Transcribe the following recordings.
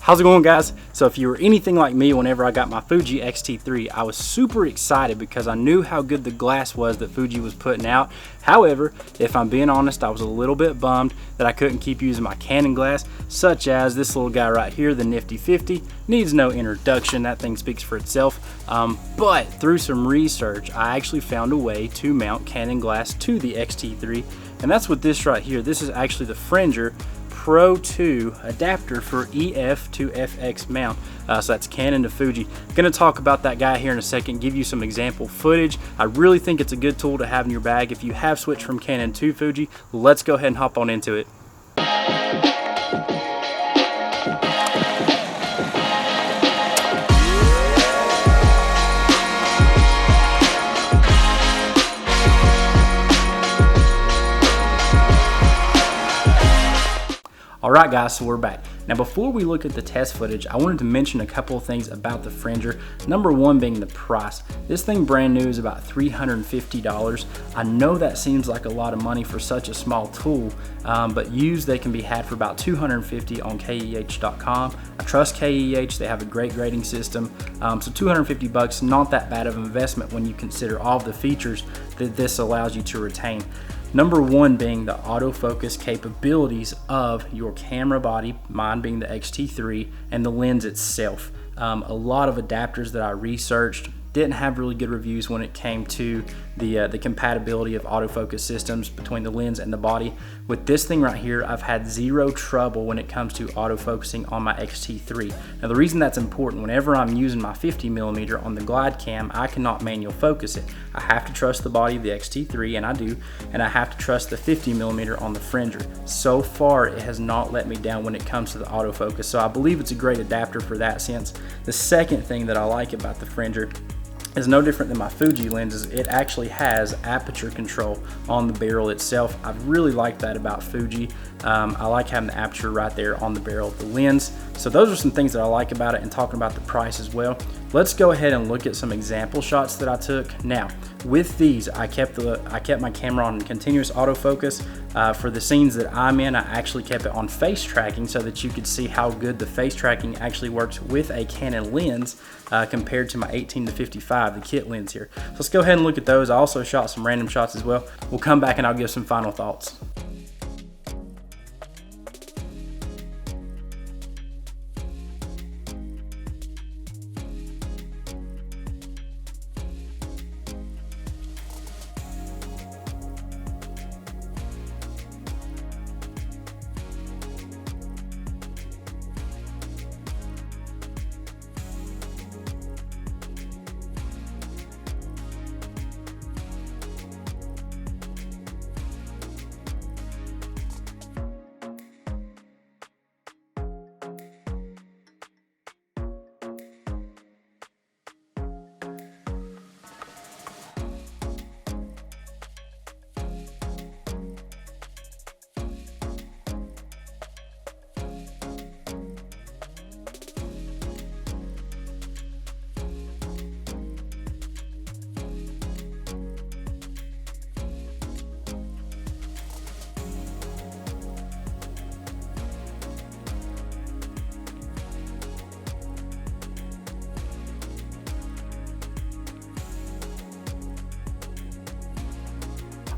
How's it going, guys? So if you were anything like me whenever I got my Fuji X-T3, I was super excited because I knew how good the glass was that Fuji was putting out. However, if I'm being honest, I was a little bit bummed that I couldn't keep using my Canon glass, such as this little guy right here, the Nifty 50. Needs no introduction, that thing speaks for itself. But through some research, I actually found a way to mount Canon glass to the X-T3, and that's with this right here. This is actually the Fringer Pro 2 adapter for EF to FX mount. So that's Canon to Fuji. I'm gonna talk about that guy here in a second, give you some example footage. I really think it's a good tool to have in your bag if you have switched from Canon to Fuji. Let's go ahead and hop on into it. Alright guys, so we're back. Now before we look at the test footage, I wanted to mention a couple of things about the Fringer. Number one being the price. This thing brand new is about $350. I know that seems like a lot of money for such a small tool, but used they can be had for about $250 on KEH.com. I trust KEH, they have a great grading system. So $250, not that bad of an investment when you consider all of the features that this allows you to retain. Number one being the autofocus capabilities of your camera body, mine being the X-T3, and the lens itself. A lot of adapters that I researched didn't have really good reviews when it came to the compatibility of autofocus systems between the lens and the body. With this thing right here, I've had zero trouble when it comes to autofocusing on my X-T3. Now the reason that's important, whenever I'm using my 50mm on the glide cam, I cannot manual focus it. I have to trust the body of the X-T3, and I do, and I have to trust the 50mm on the Fringer. So far, it has not let me down when it comes to the autofocus, so I believe it's a great adapter for that sense. The second thing that I like about the Fringer is no different than my Fuji lenses. It actually has aperture control on the barrel itself. I really like that about Fuji. I like having the aperture right there on the barrel of the lens. So those are some things that I like about it, and talking about the price as well. Let's go ahead and look at some example shots that I took. Now, with these, I kept my camera on continuous autofocus. For the scenes that I'm in, I actually kept it on face tracking so that you could see how good the face tracking actually works with a Canon lens compared to my 18-55, the kit lens here. So let's go ahead and look at those. I also shot some random shots as well. We'll come back and I'll give some final thoughts.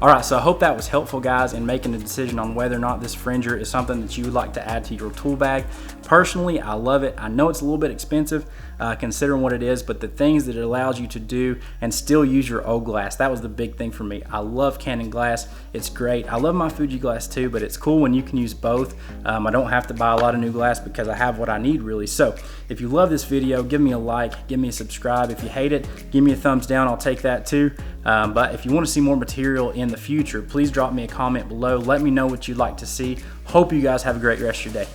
Alright, so I hope that was helpful, guys, in making a decision on whether or not this Fringer is something that you would like to add to your tool bag. Personally, I love it. I know it's a little bit expensive considering what it is, but the things that it allows you to do and still use your old glass, that was the big thing for me. I love Canon glass. It's great. I love my Fuji glass too, but it's cool when you can use both. I don't have to buy a lot of new glass because I have what I need, really. So if you love this video, give me a like, give me a subscribe. If you hate it, give me a thumbs down. I'll take that too. But if you want to see more material in the future, please drop me a comment below. Let me know what you'd like to see. Hope you guys have a great rest of your day.